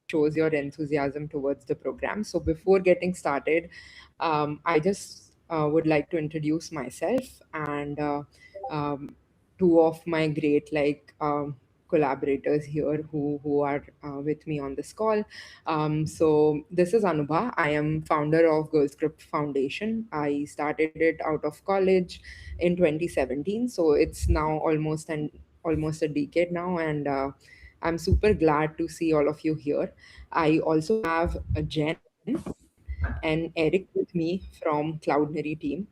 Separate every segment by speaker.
Speaker 1: shows your enthusiasm towards the program. So before getting started, I just would like to introduce myself and um, two of my great collaborators here who are with me on this call. So this is Anubha. I am founder of Girl Script Foundation. I started it out of college in 2017, so it's now almost a decade now, and I'm super glad to see all of you here. I also have a Jen and Eric with me from Cloudinary team.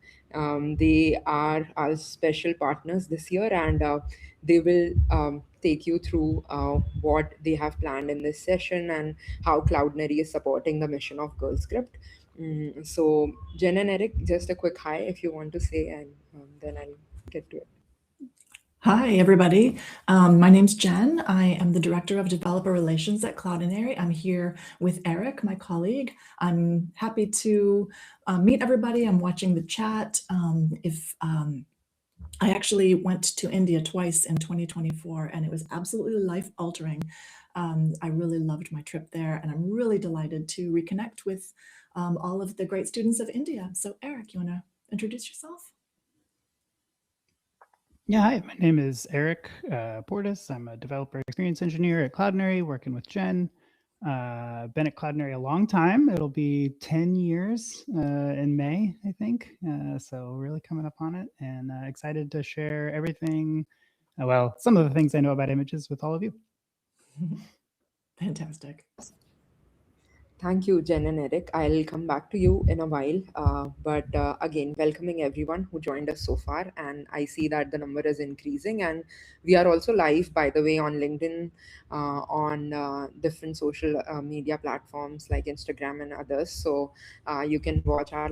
Speaker 1: They are our special partners this year, and they will take you through what they have planned in this session and how Cloudinary is supporting the mission of Girl Script. So, Jen and Eric, just a quick hi if you want to say, and then I'll get to it.
Speaker 2: Hi, everybody. My name's Jen. I am the Director of Developer Relations at Cloudinary. I'm here with Eric, my colleague. I'm happy to meet everybody. I'm watching the chat. I actually went to India twice in 2024, and it was absolutely life-altering. I really loved my trip there, and I'm really delighted to reconnect with all of the great students of India. So Eric, you want to introduce yourself?
Speaker 3: Yeah, hi, my name is Eric Portis. I'm a developer experience engineer at Cloudinary, working with Jen. Been at Cloudinary a long time. It'll be 10 years in May, I think. So really coming up on it, and excited to share everything, well, some of the things I know about images with all of you.
Speaker 2: Fantastic.
Speaker 1: Thank you, Jen and Eric. I'll come back to you in a while. But again, welcoming everyone who joined us so far. And I see that the number is increasing. And we are also live, by the way, on LinkedIn, on different social media platforms like Instagram and others. So you can watch our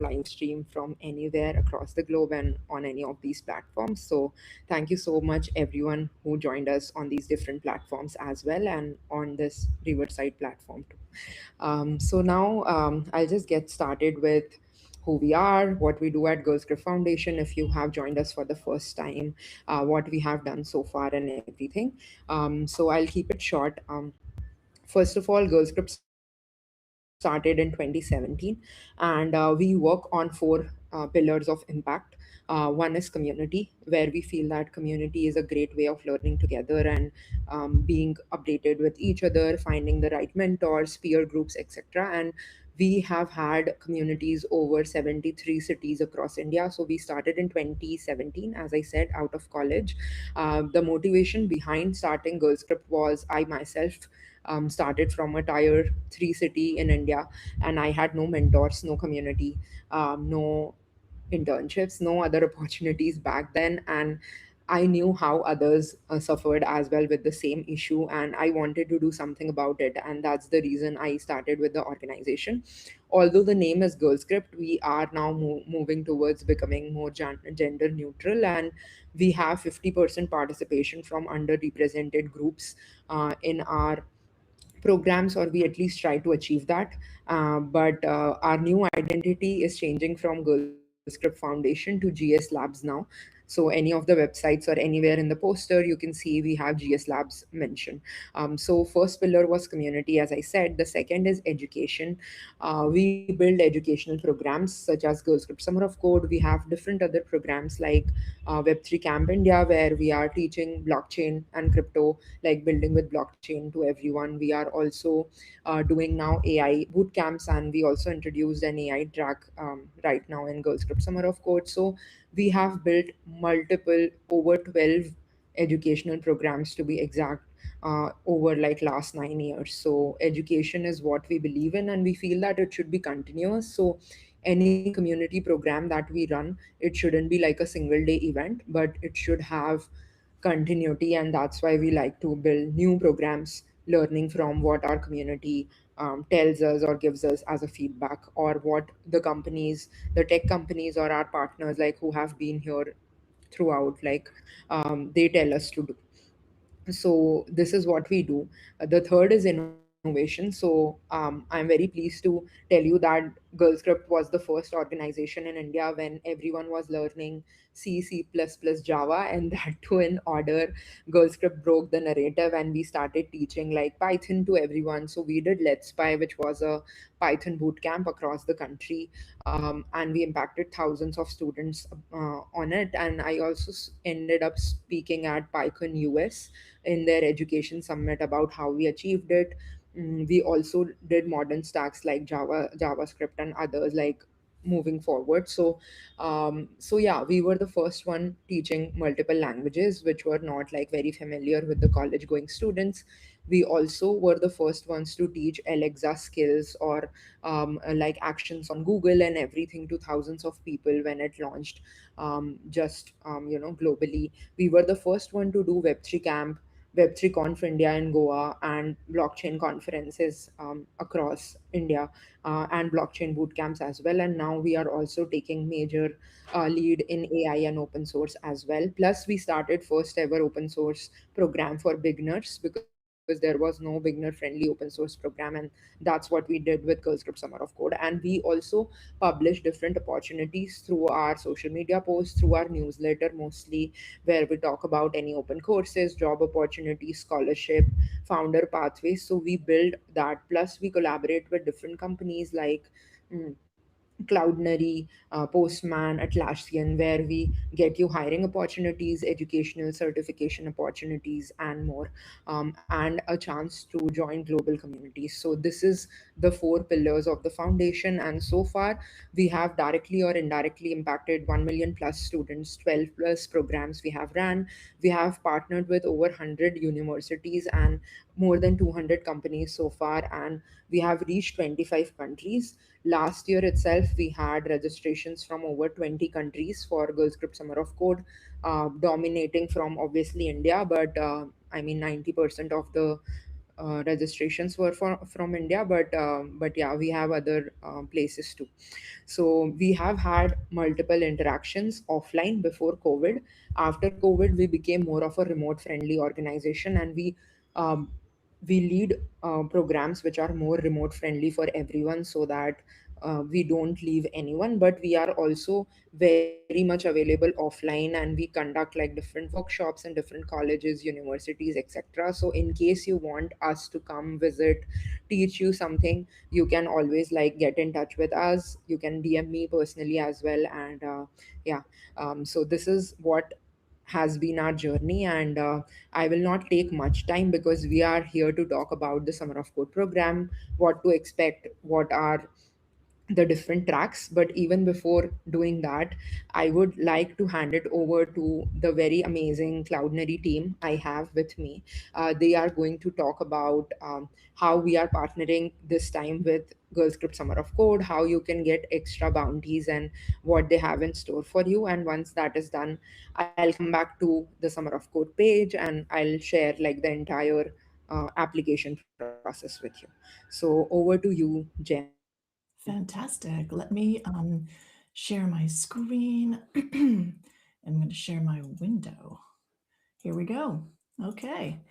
Speaker 1: live stream from anywhere across the globe and on any of these platforms. So thank you so much, everyone who joined us on these different platforms as well, and on this Riverside platform too. So now I'll just get started with who we are, what we do at Girls Script Foundation. If you have joined us for the first time, what we have done so far, and everything. So I'll keep it short. First of all, Girl Script started in 2017, and we work on four pillars of impact. One is community, where we feel that community is a great way of learning together and being updated with each other, finding the right mentors, peer groups, etc. And we have had communities over 73 cities across India. So we started in 2017, as I said, out of college. The motivation behind starting Girl Script was I myself started from a tier 3 city in India, and I had no mentors, no community, no internships, no other opportunities back then. And I knew how others suffered as well with the same issue, and I wanted to do something about it. And that's the reason I started with the organization. Although the name is Girl Script, we are now moving towards becoming more gender neutral, and we have 50% participation from underrepresented groups in our programs, or we at least try to achieve that. But our new identity is changing from Girl Script Foundation to GS Labs now. So any of the websites or anywhere in the poster, you can see we have GS Labs mentioned. So first pillar was community, as I said. The second is education. We build educational programs such as Girl Script Summer of Code. We have different other programs like Web3 Camp India, where we are teaching blockchain and crypto, like building with blockchain to everyone. We are also doing now AI boot camps, and we also introduced an AI track right now in Girl Script Summer of Code. So we have built multiple, over 12 educational programs to be exact, over like last 9 years. So education is what we believe in, and we feel that it should be continuous. So any community program that we run, it shouldn't be like a single day event, but it should have continuity. And that's why we like to build new programs, learning from what our community tells us or gives us as a feedback, or what the tech companies or our partners, like who have been here throughout, like they tell us to do. So this is what we do. The third is innovation. So I'm very pleased to tell you that Girl Script was the first organization in India when everyone was learning C, C++, Java, and that too in order. Girl Script broke the narrative, and we started teaching like Python to everyone. So we did Let's Py, which was a Python boot camp across the country, and we impacted thousands of students on it. And I also ended up speaking at PyCon US in their education summit about how we achieved it. We also did modern stacks like JavaScript, and others like moving forward. So yeah, we were the first one teaching multiple languages, which were not like very familiar with the college going students. We also were the first ones to teach Alexa skills or like actions on Google and everything to thousands of people when it launched, just globally. We were the first one to do Web3 camp, Web3 Conf India in Goa, and blockchain conferences across India, and blockchain bootcamps as well. And now we are also taking major lead in AI and open source as well. Plus, we started first ever open source program for beginners because there was no beginner friendly open source program, and that's what we did with Girl Script Summer of Code. And we also publish different opportunities through our social media posts, through our newsletter mostly, where we talk about any open courses, job opportunities, scholarship, founder pathways. So we build that. Plus, we collaborate with different companies like mm, Cloudinary, Postman, Atlassian, where we get you hiring opportunities, educational certification opportunities, and more, and a chance to join global communities. So, this is the four pillars of the foundation. And so far, we have directly or indirectly impacted 1 million plus students, 12 plus programs we have ran. We have partnered with over 100 universities and more than 200 companies so far, and we have reached 25 countries. Last year itself, we had registrations from over 20 countries for Girl Script Summer of Code, dominating from obviously India, but I mean 90% of the registrations were from India, but yeah, we have other places too. So we have had multiple interactions offline before COVID. After COVID, we became more of a remote friendly organization, and um, we lead programs which are more remote friendly for everyone, so that we don't leave anyone. But we are also very much available offline, and we conduct like different workshops in different colleges, universities, etc. So in case you want us to come visit, teach you something, you can always like get in touch with us. You can DM me personally as well. And yeah, so this is what has been our journey. And I will not take much time because we are here to talk about the Summer of Code program, what to expect, what are the different tracks. But even before doing that, I would like to hand it over to the very amazing Cloudinary team I have with me. They are going to talk about how we are partnering this time with Girl Script Summer of Code, how you can get extra bounties, and what they have in store for you. And once that is done, I'll come back to the Summer of Code page and I'll share like the entire application process with you. So over to you, Jen.
Speaker 2: Fantastic. Let me share my screen. I'm going to share my window. Here we go. Okay.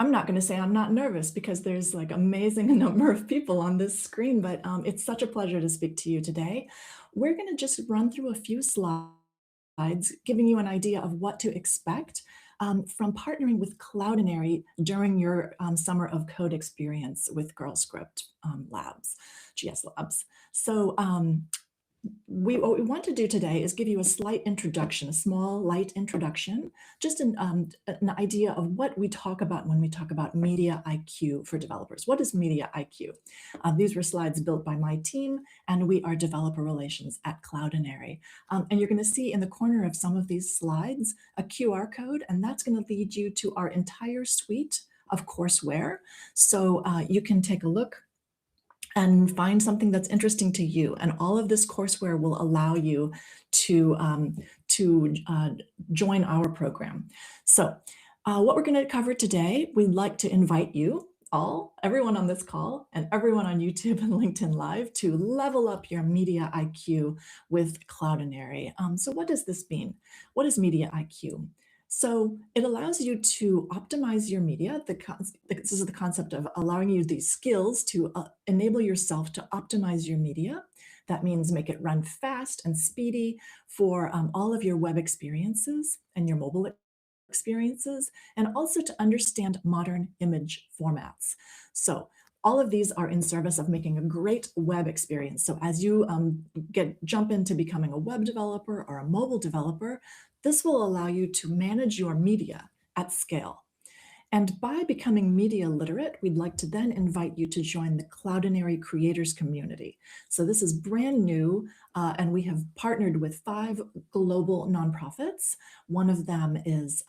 Speaker 2: I'm not going to say I'm not nervous because there's like amazing number of people on this screen, but it's such a pleasure to speak to you today. We're going to just run through a few slides, giving you an idea of what to expect from partnering with Cloudinary during your Summer of Code experience with Girl Script Labs, GS Labs. So what we want to do today is give you a slight introduction, a small, light introduction, just an idea of what we talk about when we talk about media IQ for developers. What is media IQ? These were slides built by my team, and we are developer relations at Cloudinary. And you're going to see in the corner of some of these slides a QR code, and that's going to lead you to our entire suite of courseware. So you can take a look and find something that's interesting to you. And all of this courseware will allow you to join our program. So what we're going to cover today, we'd like to invite you all, everyone on this call and everyone on YouTube and LinkedIn Live, to level up your media IQ with Cloudinary. So what does this mean? What is media IQ? So it allows you to optimize your media. This is the concept of allowing you these skills to enable yourself to optimize your media. That means make it run fast and speedy for all of your web experiences and your mobile experiences, and also to understand modern image formats. So all of these are in service of making a great web experience. So as you jump into becoming a web developer or a mobile developer, this will allow you to manage your media at scale. And by becoming media literate, we'd like to then invite you to join the Cloudinary creators community. So this is brand new, and we have partnered with 5 global nonprofits. One of them is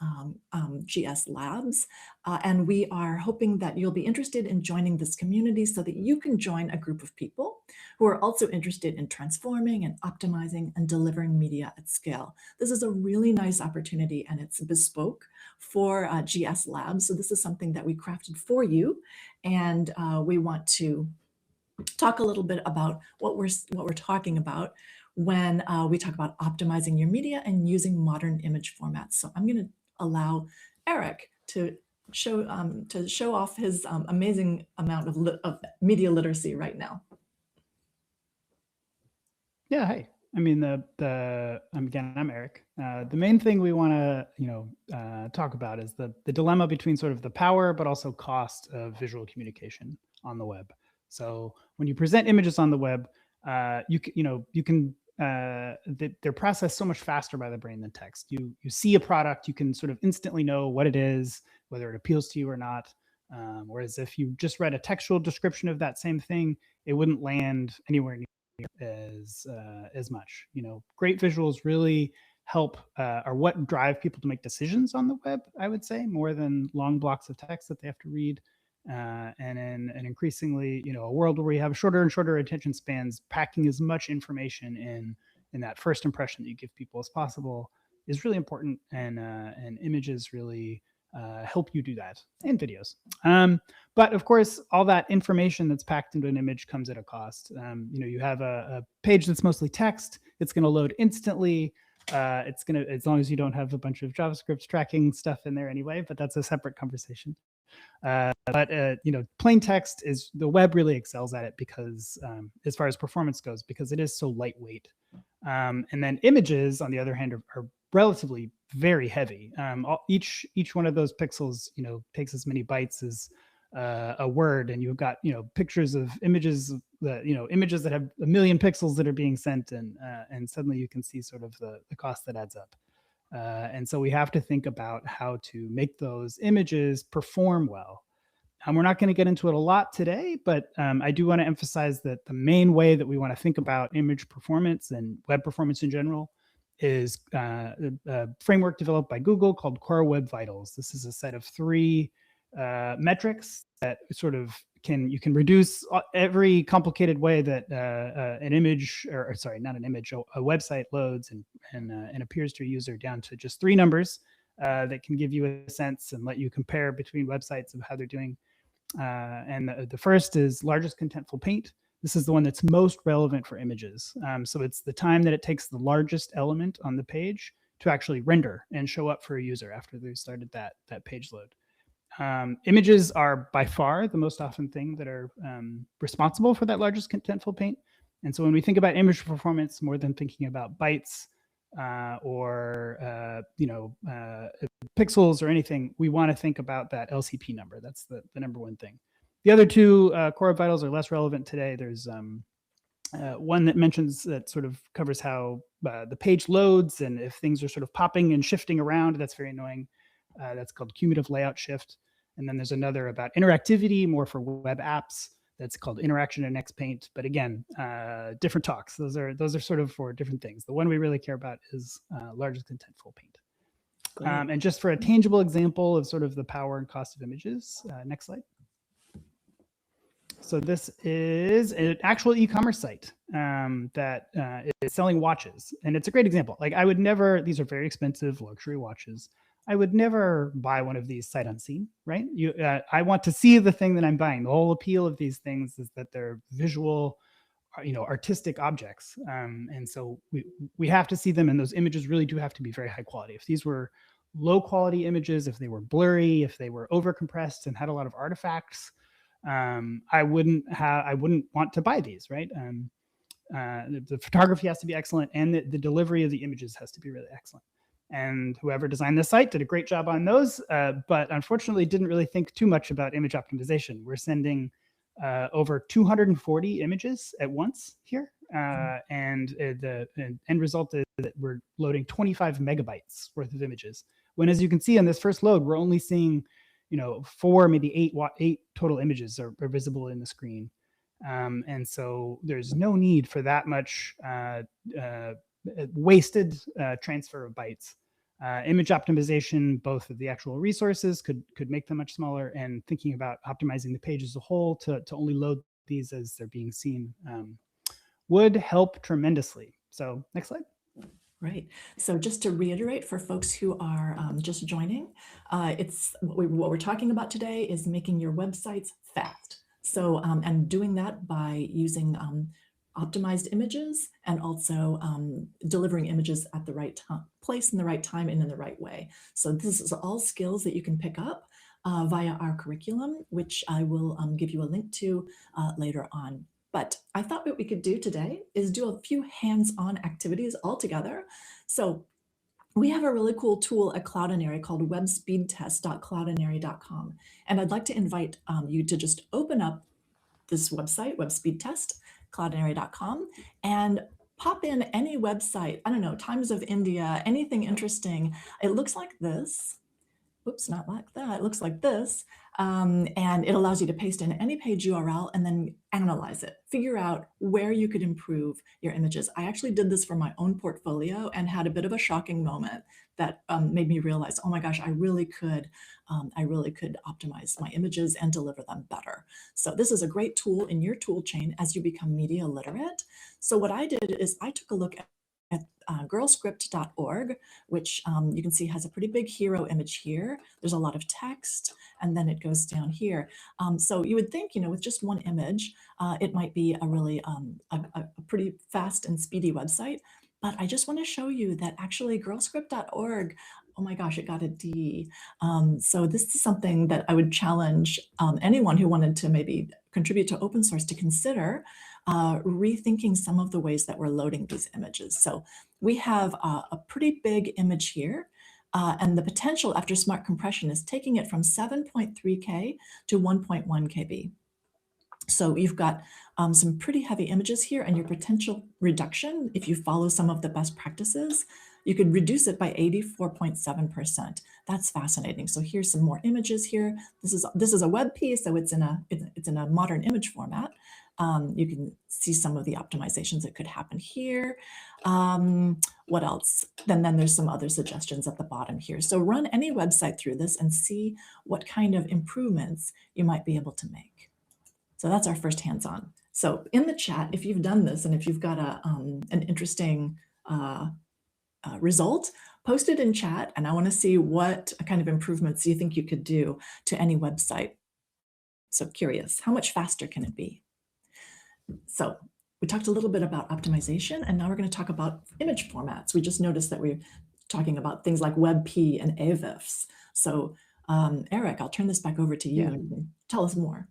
Speaker 2: GS Labs, and we are hoping that you'll be interested in joining this community so that you can join a group of people who are also interested in transforming and optimizing and delivering media at scale. This is a really nice opportunity, and it's bespoke for GS Labs. So this is something that we crafted for you, and we want to talk a little bit about what we're talking about when we talk about optimizing your media and using modern image formats. So I'm going to allow Eric to show off his amazing amount of media literacy right now.
Speaker 3: Yeah, hey. I mean, again, I'm Eric. The main thing we want to, talk about is the dilemma between sort of the power, but also cost of visual communication on the web. So when you present images on the web, they're processed so much faster by the brain than text. You see a product, you can sort of instantly know what it is, whether it appeals to you or not. Whereas if you just read a textual description of that same thing, it wouldn't land anywhere near as much. Great visuals really help or what drive people to make decisions on the web, I would say, more than long blocks of text that they have to read. And in an increasingly, a world where we have shorter and shorter attention spans, packing as much information in that first impression that you give people as possible is really important. And images really help you do that, and videos. But of course, all that information that's packed into an image comes at a cost. You have a page that's mostly text. It's going to load instantly. It's going to, as long as you don't have a bunch of JavaScript tracking stuff in there anyway, but that's a separate conversation. But plain text is, the web really excels at it because as far as performance goes, because it is so lightweight. And then images, on the other hand, are relatively very heavy. Each one of those pixels, takes as many bytes as a word, and you've got pictures of images that images that have 1 million pixels that are being sent, and suddenly you can see sort of the cost that adds up. And so we have to think about how to make those images perform well. We're not going to get into it a lot today, but I do want to emphasize that the main way that we want to think about image performance and web performance in general is a framework developed by Google called Core Web Vitals. This is a set of 3 metrics that sort of you can reduce every complicated way that an image, or sorry, not an image, a website loads and appears to a user down to just 3 numbers that can give you a sense and let you compare between websites of how they're doing. And the first is largest contentful paint. This is the one that's most relevant for images. So it's the time that it takes the largest element on the page to actually render and show up for a user after they've started that page load. Images are by far the most often thing that are responsible for that largest contentful paint. And so when we think about image performance, more than thinking about bytes or pixels or anything, we want to think about that LCP number. That's the number one thing. The other 2 core vitals are less relevant today. There's one that mentions, that sort of covers how the page loads and if things are sort of popping and shifting around. That's very annoying. That's called cumulative layout shift. And then there's another about interactivity, more for web apps. That's called interaction in XPaint. But again, different talks. Those are sort of for different things. The one we really care about is largest contentful paint. And just for a tangible example of sort of the power and cost of images, next slide. So this is an actual e-commerce site that is selling watches. And it's a great example. Like, I would never, these are very expensive luxury watches. I would never buy one of these sight unseen, right? I want to see the thing that I'm buying. The whole appeal of these things is that they're visual, artistic objects. And so we have to see them, and those images really do have to be very high quality. If these were low quality images, if they were blurry, if they were over compressed and had a lot of artifacts, I wouldn't want to buy these, right? the photography has to be excellent, and the delivery of the images has to be really excellent. And whoever designed this site did a great job on those, but unfortunately didn't really think too much about image optimization. We're sending over 240 images at once here, and the end result is that we're loading 25 megabytes worth of images. When, as you can see on this first load, we're only seeing, 4, maybe 8 total images are visible in the screen. And so there's no need for that much wasted transfer of bytes. Image optimization, both of the actual resources could make them much smaller, and thinking about optimizing the page as a whole to only load these as they're being seen would help tremendously. So next slide.
Speaker 2: Right. So just to reiterate for folks who are just joining, it's what we're talking about today is making your websites fast. So and doing that by using optimized images, and also delivering images at the right place in the right time and in the right way. So this is all skills that you can pick up via our curriculum, which I will give you a link to later on. But I thought what we could do today is do a few hands-on activities all together. So we have a really cool tool at Cloudinary called webspeedtest.cloudinary.com. And I'd like to invite you to just open up this website, webspeedtest.cloudinary.com, and pop in any website, I don't know, Times of India, anything interesting. It looks like this. Oops, not like that. It looks like this. And it allows you to paste in any page URL and then analyze it, figure out where you could improve your images. I actually did this for my own portfolio and had a bit of a shocking moment that made me realize, oh my gosh, I really could optimize my images and deliver them better. So this is a great tool in your tool chain as you become media literate. So what I did is I took a look at girlscript.org, which you can see has a pretty big hero image here. There's a lot of text, and then it goes down here. So you would think, with just one image, it might be a really a pretty fast and speedy website. But I just want to show you that actually girlscript.org, oh my gosh, it got a D. So this is something that I would challenge anyone who wanted to maybe contribute to open source to consider rethinking some of the ways that we're loading these images. So we have a pretty big image here, and the potential after smart compression is taking it from 7.3K to 1.1 KB. So you've got some pretty heavy images here, and your potential reduction, if you follow some of the best practices, you could reduce it by 84.7%. That's fascinating. So here's some more images here. This is a web piece, so it's in a modern image format. You can see some of the optimizations that could happen here. What else? Then there's some other suggestions at the bottom here. So run any website through this and see what kind of improvements you might be able to make. So that's our first hands-on. So in the chat, if you've done this and if you've got an interesting result, post it in chat, and I want to see what kind of improvements you think you could do to any website. So curious, how much faster can it be? So we talked a little bit about optimization, and now we're going to talk about image formats. We just noticed that we're talking about things like WebP and AVIFs. So Eric, I'll turn this back over to you and tell us more.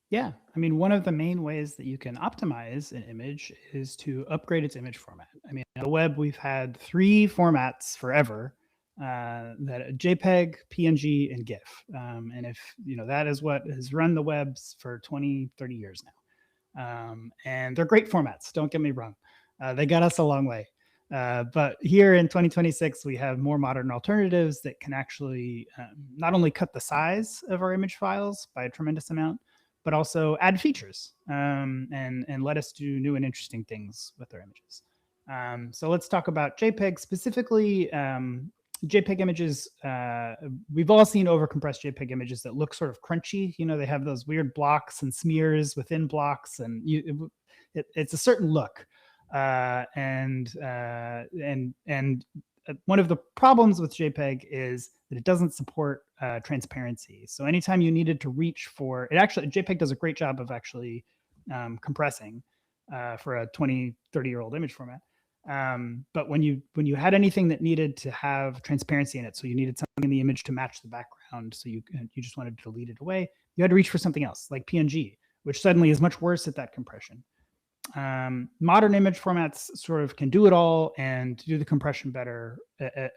Speaker 3: Yeah, I mean, one of the main ways that you can optimize an image is to upgrade its image format. I mean, on the web, we've had 3 formats forever, that JPEG, PNG, and GIF. And if, that is what has run the webs for 20, 30 years now. And they're great formats, don't get me wrong. They got us a long way. But here in 2026, we have more modern alternatives that can actually not only cut the size of our image files by a tremendous amount, but also add features and let us do new and interesting things with our images. So let's talk about JPEG specifically. JPEG images, we've all seen overcompressed JPEG images that look sort of crunchy. They have those weird blocks and smears within blocks, and it's a certain look. And one of the problems with JPEG is that it doesn't support transparency. So anytime you needed to reach for it, actually JPEG does a great job of actually compressing for a 20, 30-year-old image format. But when you had anything that needed to have transparency in it, so you needed something in the image to match the background, so you just wanted to delete it away, you had to reach for something else like PNG, which suddenly is much worse at that compression. Modern image formats sort of can do it all and do the compression better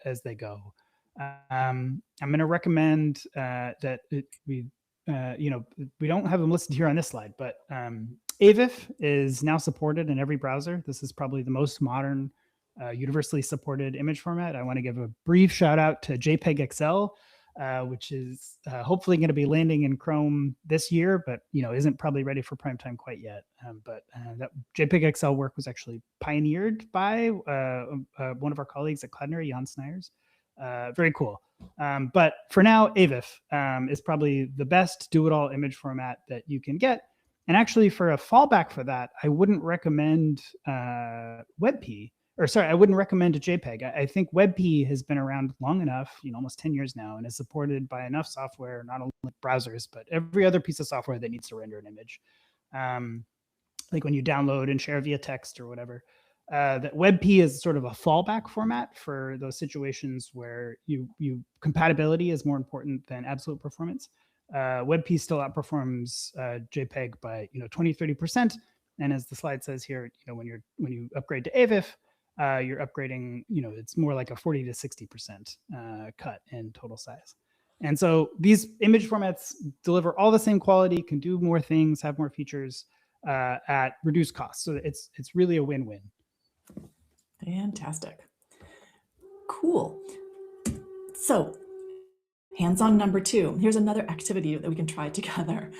Speaker 3: as they go. I'm going to recommend that we don't have them listed here on this slide, but AVIF is now supported in every browser. This is probably the most modern, universally supported image format. I want to give a brief shout out to JPEG XL, which is hopefully going to be landing in Chrome this year, but isn't probably ready for prime time quite yet. But that JPEG XL work was actually pioneered by one of our colleagues at Cloudinary, Jan Snijers. Very cool. But for now, AVIF is probably the best do-it-all image format that you can get. And actually, for a fallback for that, I wouldn't recommend WebP. I wouldn't recommend a JPEG. I think WebP has been around long enough, almost 10 years now, and is supported by enough software, not only browsers, but every other piece of software that needs to render an image. Like when you download and share via text or whatever. That WebP is sort of a fallback format for those situations where compatibility is more important than absolute performance. WebP still outperforms JPEG by 20-30%, and as the slide says here, when you upgrade to AVIF, you're upgrading. It's more like a 40 to 60% cut in total size. And so these image formats deliver all the same quality, can do more things, have more features at reduced cost. So it's really a win-win.
Speaker 2: Fantastic. Cool. So hands-on number 2. Here's another activity that we can try together.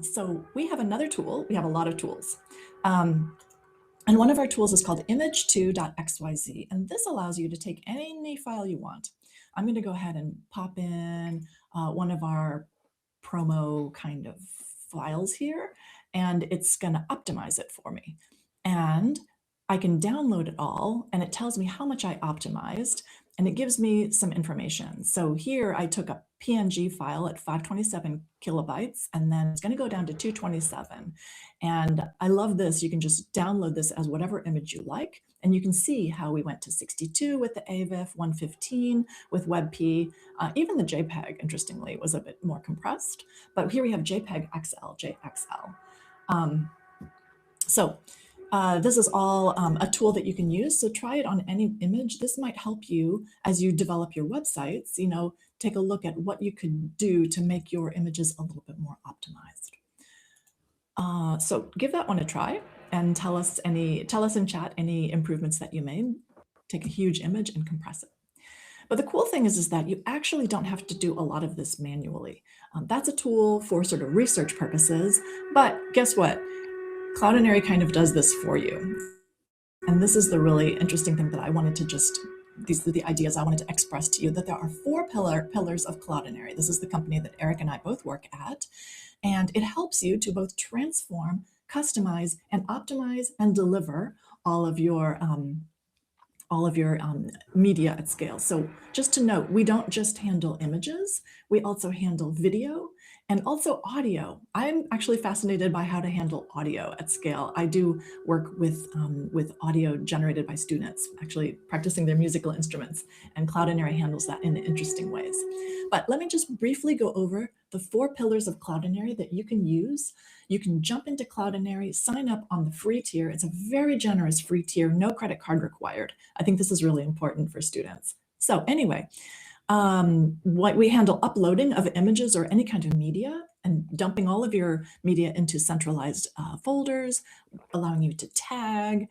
Speaker 2: So we have another tool. We have a lot of tools. And one of our tools is called image2.xyz. And this allows you to take any file you want. I'm going to go ahead and pop in one of our promo kind of files here, and it's going to optimize it for me. And I can download it all, and it tells me how much I optimized, and it gives me some information. So here I took a PNG file at 527 kilobytes, and then it's going to go down to 227. And I love this. You can just download this as whatever image you like, and you can see how we went to 62 with the AVIF, 115 with WebP. Even the JPEG, interestingly, was a bit more compressed. But here we have JPEG XL, JXL. This is all a tool that you can use. So try it on any image. This might help you as you develop your websites, take a look at what you could do to make your images a little bit more optimized. So give that one a try and tell us in chat any improvements that you made. Take a huge image and compress it. But the cool thing is that you actually don't have to do a lot of this manually. That's a tool for sort of research purposes, but guess what? Cloudinary kind of does this for you. And this is the really interesting thing that I wanted to these are the ideas I wanted to express to you, that there are 4 pillars of Cloudinary. This is the company that Eric and I both work at. And it helps you to both transform, customize, and optimize and deliver all of your media at scale. So just to note, we don't just handle images, we also handle video and also audio. I'm actually fascinated by how to handle audio at scale. I do work with audio generated by students, actually practicing their musical instruments, and Cloudinary handles that in interesting ways. But let me just briefly go over the 4 pillars of Cloudinary that you can use. You can jump into Cloudinary, sign up on the free tier. It's a very generous free tier, no credit card required. I think this is really important for students. So anyway, what we handle uploading of images or any kind of media and dumping all of your media into centralized folders, allowing you to tag,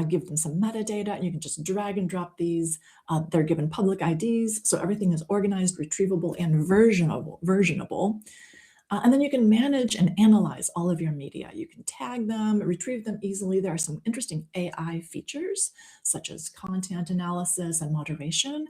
Speaker 2: give them some metadata, and you can just drag and drop these. They're given public IDs, so everything is organized, retrievable, and versionable. And then you can manage and analyze all of your media. You can tag them, retrieve them easily. There are some interesting AI features, such as content analysis and moderation.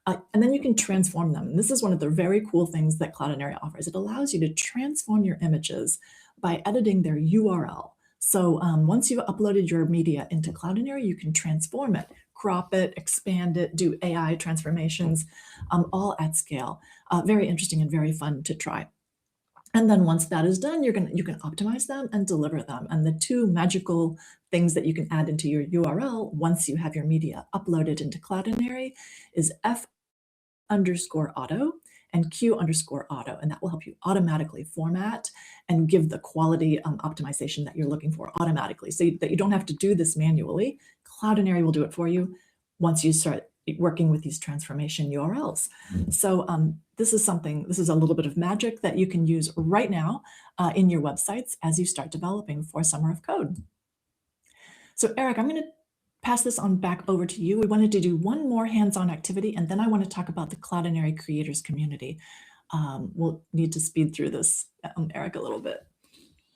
Speaker 2: And then you can transform them. And this is one of the very cool things that Cloudinary offers. It allows you to transform your images by editing their URL. So once you've uploaded your media into Cloudinary, you can transform it, crop it, expand it, do AI transformations, all at scale. Very interesting and very fun to try. And then once that is done, you can optimize them and deliver them. And the 2 magical things that you can add into your URL once you have your media uploaded into Cloudinary is F_auto and Q_auto, and that will help you automatically format and give the quality optimization that you're looking for automatically, so that you don't have to do this manually. Cloudinary will do it for you once you start working with these transformation URLs. So this is a little bit of magic that you can use right now in your websites as you start developing for Summer of Code. So Eric, I'm going to pass this on back over to you. We wanted to do one more hands-on activity, and then I want to talk about the Cloudinary creators community. We'll need to speed through this, Eric, a little bit.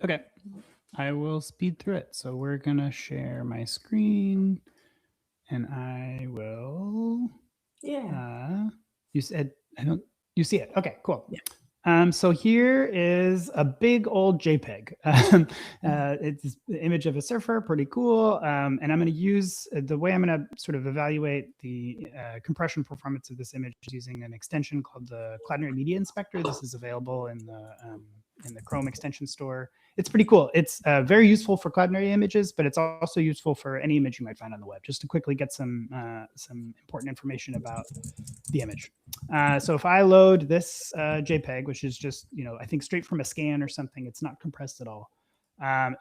Speaker 3: Okay, I will speed through it. So we're going to share my screen, and I will...
Speaker 2: Yeah.
Speaker 3: You said, you see it. Okay, cool.
Speaker 2: Yeah.
Speaker 3: So here is a big old JPEG. It's the image of a surfer, pretty cool. And I'm going to use the way I'm going to sort of evaluate the compression performance of this image using an extension called the Cloudinary Media Inspector. This is available in the Chrome extension store. It's pretty cool. It's very useful for Cloudinary images, but it's also useful for any image you might find on the web, just to quickly get some important information about the image. So if I load this JPEG, which is just, I think straight from a scan or something, it's not compressed at all.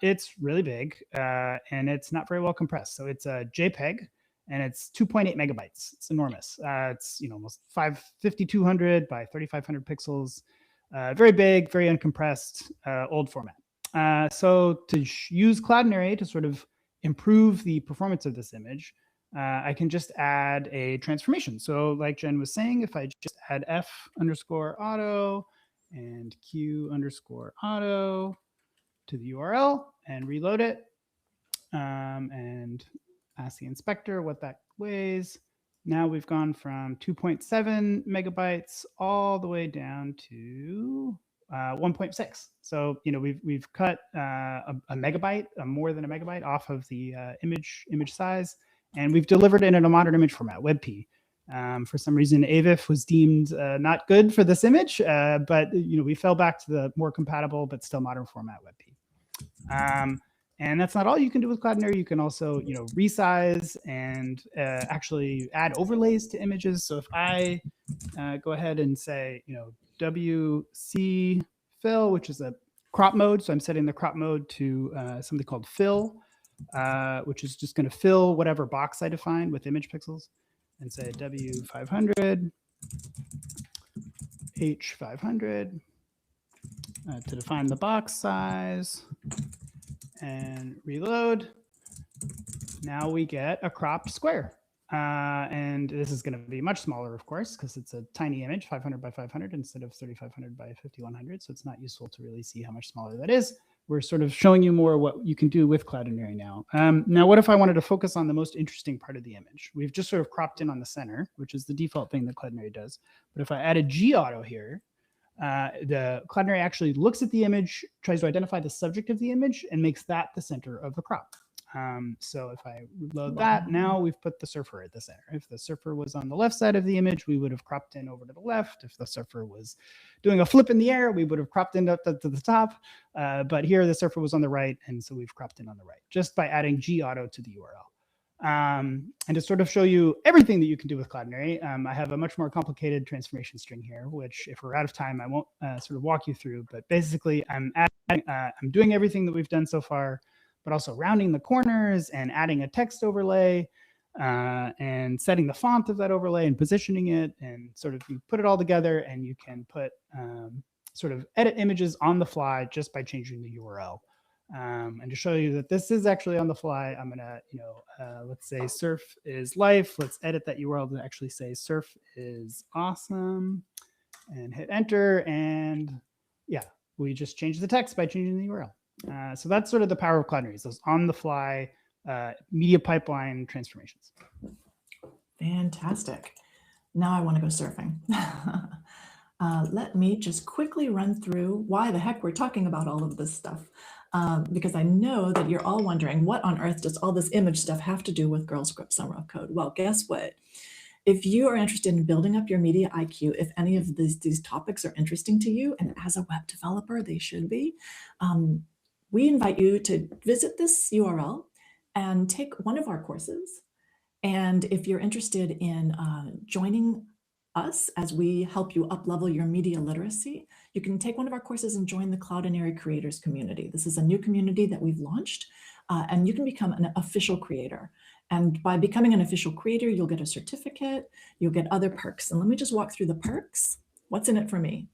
Speaker 3: It's really big and it's not very well compressed. So it's a JPEG and it's 2.8 megabytes. It's enormous. It's almost 5,200 by 3,500 pixels. Very big, very uncompressed, old format. So to use Cloudinary to sort of improve the performance of this image, I can just add a transformation. So like Jen was saying, if I just add F_auto and Q_auto to the URL and reload it and ask the inspector what that weighs, now we've gone from 2.7 megabytes all the way down to 1.6. So we've cut a megabyte, more than a megabyte off of the image size. And we've delivered it in a modern image format, WebP. For some reason, AVIF was deemed not good for this image, but we fell back to the more compatible but still modern format, WebP. And that's not all you can do with Cloudinary. You can also resize and actually add overlays to images. So if I go ahead and say WC fill, which is a crop mode, so I'm setting the crop mode to something called fill. Which is just going to fill whatever box I define with image pixels, and say W500, H500 to define the box size, and reload. Now we get a cropped square. And this is going to be much smaller, of course, because it's a tiny image, 500 by 500 instead of 3,500 by 5,100. So it's not useful to really see how much smaller that is. We're sort of showing you more what you can do with Cloudinary now. Now, what if I wanted to focus on the most interesting part of the image? We've just sort of cropped in on the center, which is the default thing that Cloudinary does. But if I add a G_auto here, the Cloudinary actually looks at the image, tries to identify the subject of the image, and makes that the center of the crop. So if I load that, now we've put the surfer at the center. If the surfer was on the left side of the image, we would have cropped in over to the left. If the surfer was doing a flip in the air, we would have cropped in up to the top. But here the surfer was on the right, and so we've cropped in on the right just by adding G_auto to the URL. And to sort of show you everything that you can do with Cloudinary, I have a much more complicated transformation string here, which if we're out of time, I won't sort of walk you through. But basically, I'm doing everything that we've done so far, but also rounding the corners and adding a text overlay and setting the font of that overlay and positioning it, and sort of you put it all together, and you can put sort of edit images on the fly just by changing the URL. And to show you that this is actually on the fly, I'm gonna, let's say surf is life. Let's edit that URL to actually say surf is awesome, and hit enter. And yeah, we just changed the text by changing the URL. So that's sort of the power of Cloudinary, those on-the-fly media pipeline transformations.
Speaker 2: Fantastic. Now I want to go surfing. Let me just quickly run through why the heck we're talking about all of this stuff. Because I know that you're all wondering, what on earth does all this image stuff have to do with Girl Script Summer of Code? Well, guess what? If you are interested in building up your media IQ, if any of these topics are interesting to you, and as a web developer, they should be, we invite you to visit this URL and take one of our courses. And if you're interested in joining us as we help you up-level your media literacy, you can take one of our courses and join the Cloudinary Creators community. This is a new community that we've launched, and you can become an official creator. And by becoming an official creator, you'll get a certificate, you'll get other perks. And let me just walk through the perks. What's in it for me?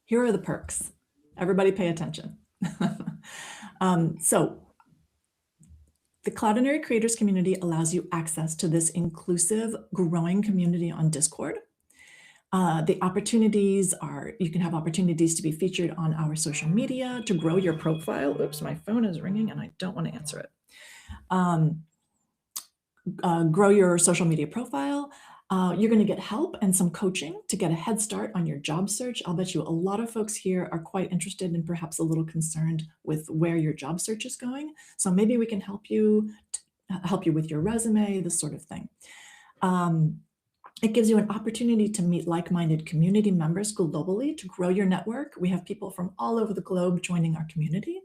Speaker 2: Here are the perks. Everybody pay attention. So the Cloudinary Creators community allows you access to this inclusive, growing community on Discord. The opportunities are, you can have opportunities to be featured on our social media, to grow your profile. Oops, my phone is ringing and I don't want to answer it. Grow your social media profile. You're going to get help and some coaching to get a head start on your job search. I'll bet you a lot of folks here are quite interested and perhaps a little concerned with where your job search is going. So maybe we can help you with your resume, this sort of thing. It gives you an opportunity to meet like-minded community members globally to grow your network. We have people from all over the globe joining our community.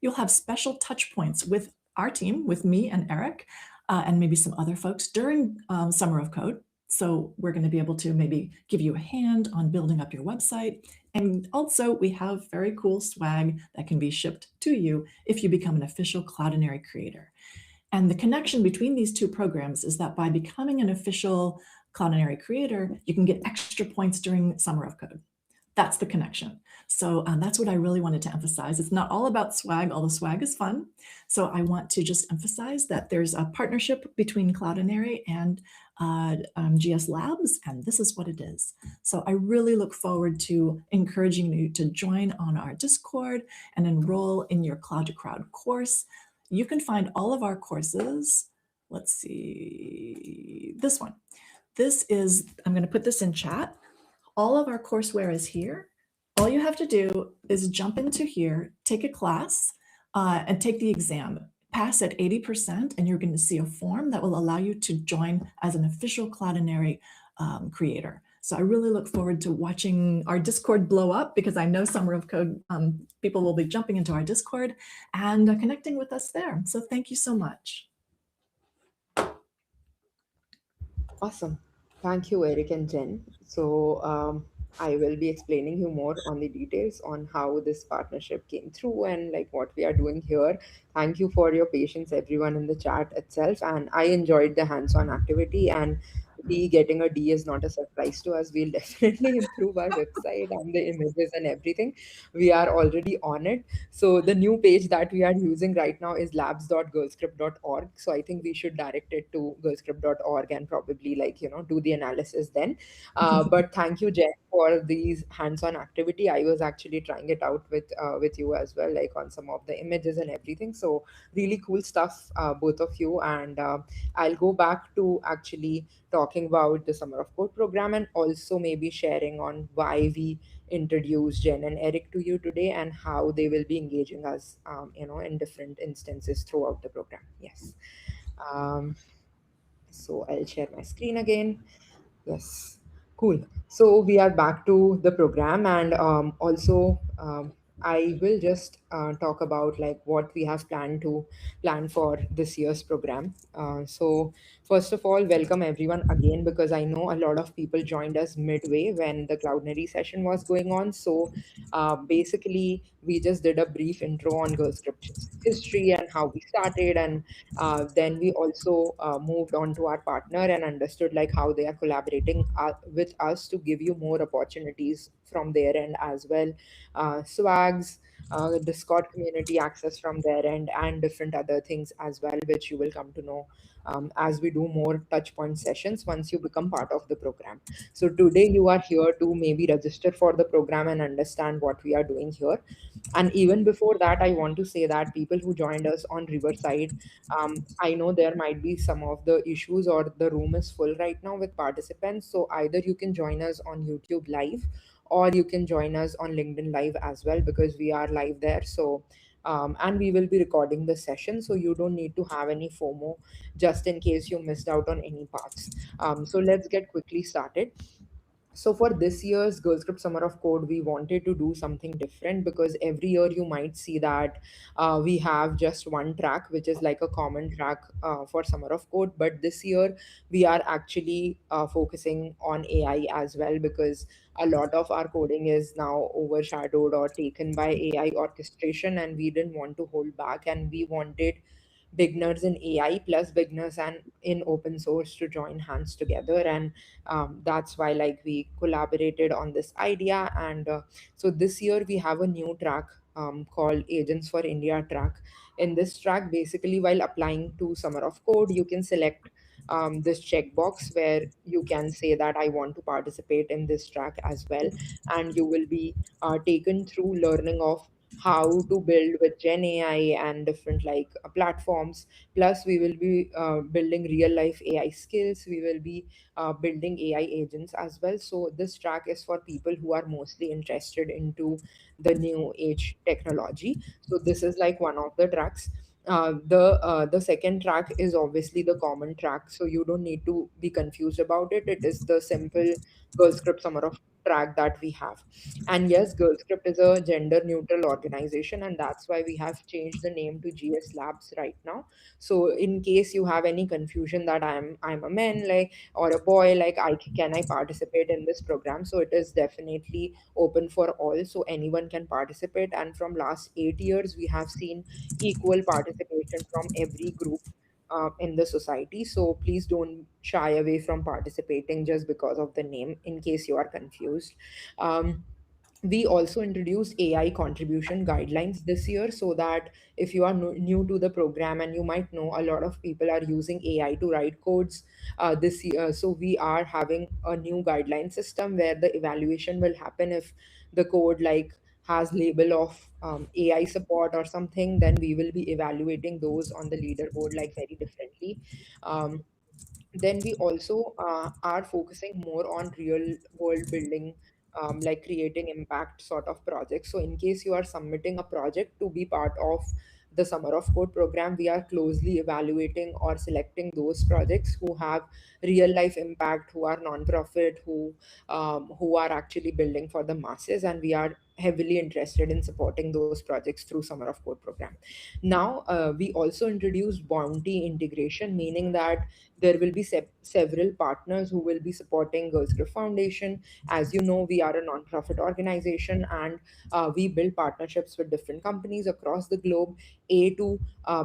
Speaker 2: You'll have special touch points with our team, with me and Eric, and maybe some other folks during Summer of Code. So we're going to be able to maybe give you a hand on building up your website. And also we have very cool swag that can be shipped to you if you become an official Cloudinary creator. And the connection between these two programs is that by becoming an official Cloudinary creator, you can get extra points during Summer of Code. That's the connection. So that's what I really wanted to emphasize. It's not all about swag, although swag is fun. So I want to just emphasize that there's a partnership between Cloudinary and GS Labs, and this is what it is. So I really look forward to encouraging you to join on our Discord and enroll in your Cloud to Crowd course. You can find all of our courses. Let's see, this one. This is, I'm going to put this in chat. All of our courseware is here. All you have to do is jump into here, take a class, and take the exam. Pass at 80%, and you're going to see a form that will allow you to join as an official Cloudinary creator. So I really look forward to watching our Discord blow up, because I know Summer of Code people will be jumping into our Discord and connecting with us there. So thank you so much.
Speaker 1: Awesome. Thank you, Eric and Jen. So I will be explaining you more on the details on how this partnership came through and like what we are doing here. Thank you for your patience, everyone in the chat itself. And I enjoyed the hands-on activity, and we getting a D is not a surprise to us. We'll definitely improve our website and the images and everything. We are already on it. So the new page that we are using right now is labs.girlscript.org. So I think we should direct it to girlscript.org and probably do the analysis then. But thank you, Jen, for these hands-on activity. I was actually trying it out with you as well, like on some of the images and everything. So really cool stuff, both of you. And I'll go back to actually talking about the Summer of Code program, and also maybe sharing on why we introduced Jen and Eric to you today and how they will be engaging us, in different instances throughout the program. Yes. So I'll share my screen again. Yes. Cool. So we are back to the program, and also I will just talk about like what we have plan for this year's program. So first of all, welcome everyone again, because I know a lot of people joined us midway when the Cloudinary session was going on. So basically, we just did a brief intro on Girl Script's history and how we started, and then we also moved on to our partner and understood like how they are collaborating with us to give you more opportunities from their end as well, swags, Discord community access from their end, and different other things as well, which you will come to know as we do more touch point sessions once you become part of the program. So today you are here to maybe register for the program and understand what we are doing here. And even before that, I want to say that people who joined us on Riverside, I know there might be some of the issues, or the room is full right now with participants. So either you can join us on YouTube live, or you can join us on LinkedIn live as well, because we are live there. So and we will be recording the session, so you don't need to have any FOMO just in case you missed out on any parts. So let's get quickly started. So for this year's Girl Script Summer of Code, we wanted to do something different, because every year you might see that we have just one track, which is like a common track for Summer of Code. But this year we are actually focusing on AI as well, because a lot of our coding is now overshadowed or taken by AI orchestration, and we didn't want to hold back, and we wanted beginners in AI plus beginners and in open source to join hands together. And that's why like we collaborated on this idea. And so this year we have a new track called Agents for India track. In this track, basically, while applying to Summer of Code, you can select this checkbox where you can say that I want to participate in this track as well, and you will be taken through learning of how to build with Gen AI and different like platforms. Plus, we will be building real life AI skills. We will be building AI agents as well. So this track is for people who are mostly interested into the new age technology. So this is like one of the tracks. The second track is obviously the common track, so you don't need to be confused about it. It is the simple Girl Script Summer of track that we have. And yes, Girl Script is a gender neutral organization, and that's why we have changed the name to GS Labs right now. So in case you have any confusion that I'm a man, like, or a boy, like, can I participate in this program? So it is definitely open for all, so anyone can participate. And from last 8 years we have seen equal participation from every group in the society. So please don't shy away from participating just because of the name, in case you are confused. um, we also introduced AI contribution guidelines this year, so that if you are new to the program, and you might know a lot of people are using AI to write codes this year. So we are having a new guideline system where the evaluation will happen if the code like has label of AI support or something, then we will be evaluating those on the leaderboard like very differently. Um, then we also are focusing more on real world building, like creating impact sort of projects. So in case you are submitting a project to be part of the Summer of Code program, we are closely evaluating or selecting those projects who have real life impact, who are non-profit, who are actually building for the masses, and we are heavily interested in supporting those projects through Summer of Code program. Now we also introduced bounty integration, meaning that there will be several partners who will be supporting Girls Script Foundation. As you know, we are a non-profit organization, and we build partnerships with different companies across the globe. A, to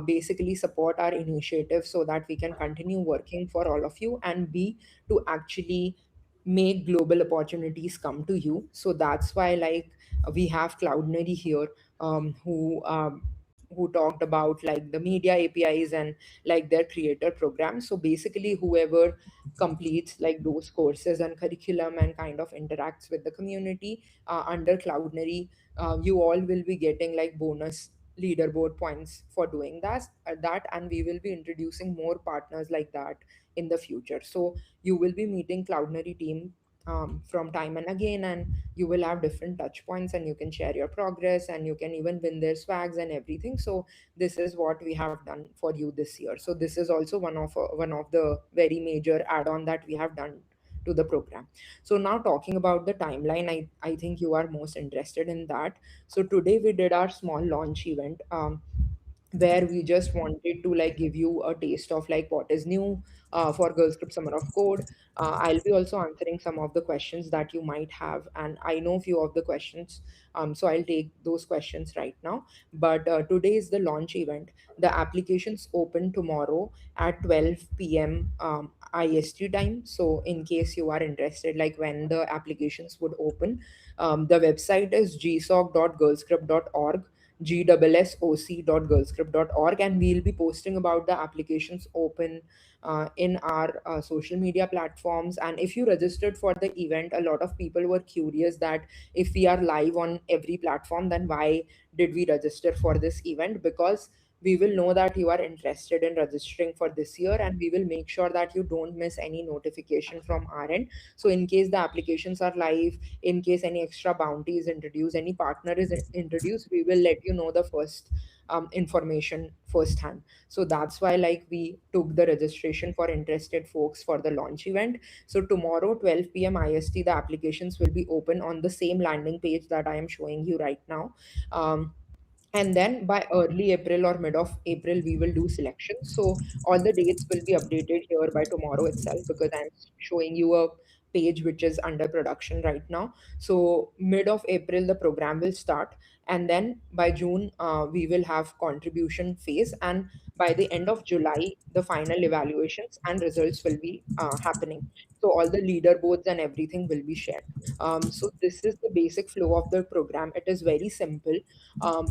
Speaker 1: basically support our initiative so that we can continue working for all of you, and B, to actually make global opportunities come to you. So that's why like we have Cloudinary here, who talked about like the media APIs and like their creator program. So basically, whoever completes like those courses and curriculum and kind of interacts with the community under Cloudinary, you all will be getting like bonus leaderboard points for doing that, and we will be introducing more partners like that in the future. So you will be meeting Cloudinary team from time and again, and you will have different touch points, and you can share your progress, and you can even win their swags and everything. So this is what we have done for you this year. So this is also one of the very major add-on that we have done to the program. So now talking about the timeline, I think you are most interested in that. So today we did our small launch event, where we just wanted to like give you a taste of like what is new for Girl Script Summer of Code. I'll be also answering some of the questions that you might have, and I know few of the questions, so I'll take those questions right now. But today is the launch event. The applications open tomorrow at 12 p.m. IST time. So in case you are interested, like when the applications would open, the website is gsoc.girlscript.org, gssoc.girlscript.org, and we'll be posting about the applications open in our social media platforms. And if you registered for the event, a lot of people were curious that if we are live on every platform, then why did we register for this event? Because we will know that you are interested in registering for this year, and we will make sure that you don't miss any notification from our end. So in case the applications are live, in case any extra bounty is introduced, any partner is introduced, we will let you know the first information firsthand. So that's why like we took the registration for interested folks for the launch event. So tomorrow 12 p.m. IST, the applications will be open on the same landing page that I am showing you right now. And then by early April or mid of April, we will do selection. So all the dates will be updated here by tomorrow itself, because I'm showing you a page which is under production right now. So mid of April, the program will start, and then by June, we will have contribution phase, and by the end of July, the final evaluations and results will be happening. So all the leaderboards and everything will be shared. So this is the basic flow of the program. It is very simple.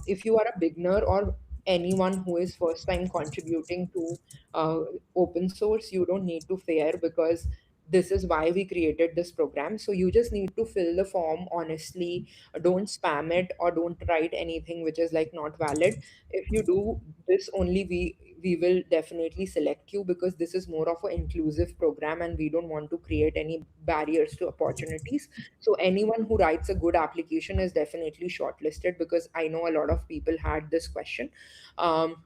Speaker 1: If you are a beginner or anyone who is first time contributing to uh, open source, you don't need to fear, because this is why we created this program. So you just need to fill the form honestly. Don't spam it or don't write anything which is like not valid. If you do this only, we will definitely select you, because this is more of an inclusive program and we don't want to create any barriers to opportunities. So anyone who writes a good application is definitely shortlisted, because I know a lot of people had this question. Um,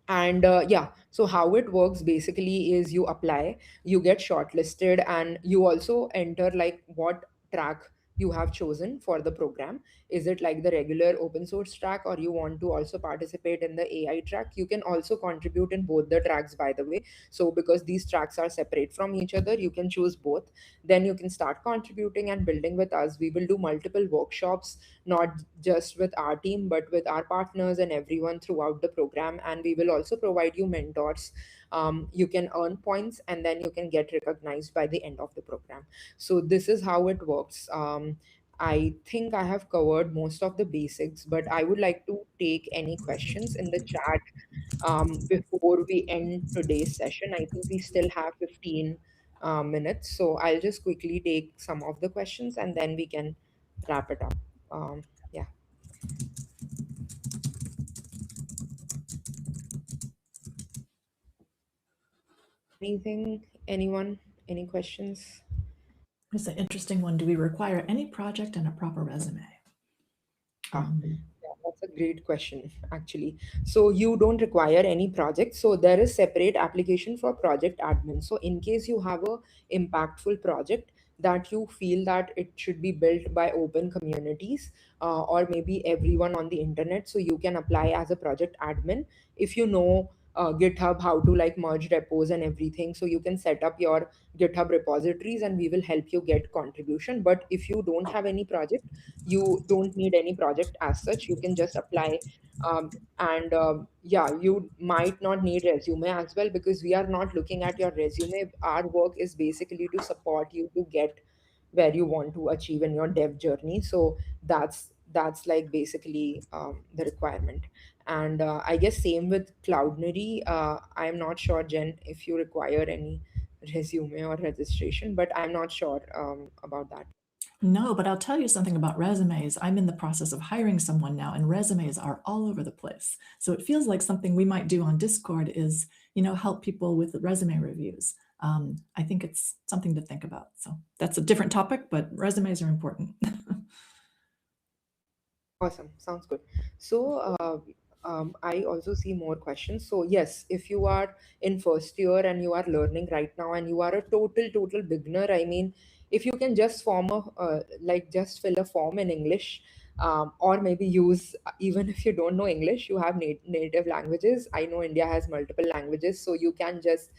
Speaker 1: and yeah, so how it works basically is you apply, you get shortlisted, and you also enter like what track you have chosen for the program. Is it like the regular open source track, or you want to also participate in the AI track? You can also contribute in both the tracks, by the way. So because these tracks are separate from each other, you can choose both. Then you can start contributing and building with us. We will do multiple workshops, not just with our team, but with our partners and everyone throughout the program. And we will also provide you mentors. You can earn points, and then you can get recognized by the end of the program. So this is how it works. I think I have covered most of the basics, but I would like to take any questions in the chat before we end today's session. I think we still have 15 minutes. So I'll just quickly take some of the questions, and then we can wrap it up. Yeah. Anything? Anyone? Any questions?
Speaker 2: It's an interesting one. Do we require any project and a proper resume?
Speaker 1: Ah, yeah, that's a great question, actually. So you don't require any project. So there is separate application for project admin. So in case you have a impactful project that you feel that it should be built by open communities, or maybe everyone on the internet, so you can apply as a project admin. If you know GitHub, how to like merge repos and everything, so you can set up your GitHub repositories, and we will help you get contribution. But if you don't have any project, you don't need any project as such. You can just apply. And yeah, you might not need resume as well, because we are not looking at your resume. Our work is basically to support you to get where you want to achieve in your dev journey. So that's like basically the requirement. And I guess same with Cloudinary. I'm not sure, Jen, if you require any resume or registration, but I'm not sure about that.
Speaker 2: No, but I'll tell you something about resumes. I'm in the process of hiring someone now, and resumes are all over the place. So it feels like something we might do on Discord is, help people with resume reviews. I think it's something to think about. So that's a different topic, but resumes are important.
Speaker 1: Awesome. Sounds good. So, I also see more questions. So, yes, if you are in first year and you are learning right now and you are a total beginner, I mean, if you can just form a, like, just fill a form in English, or maybe use, even if you don't know English, you have native languages. I know India has multiple languages, so you can just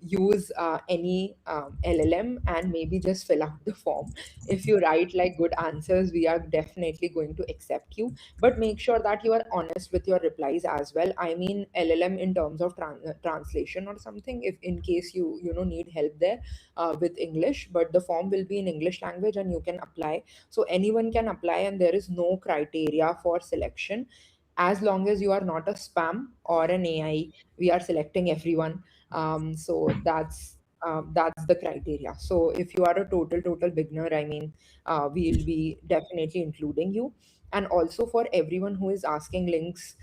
Speaker 1: use any LLM and maybe just fill out the form. If you write like good answers, we are definitely going to accept you, but make sure that you are honest with your replies as well. I mean, LLM in terms of translation or something, if in case you know need help there with English, but the form will be in English language and you can apply. So anyone can apply, and there is no criteria for selection. As long as you are not a spam or an AI, we are selecting everyone. So That's the criteria. So if you are a total beginner, I mean, we'll be definitely including you. And also for everyone who is asking links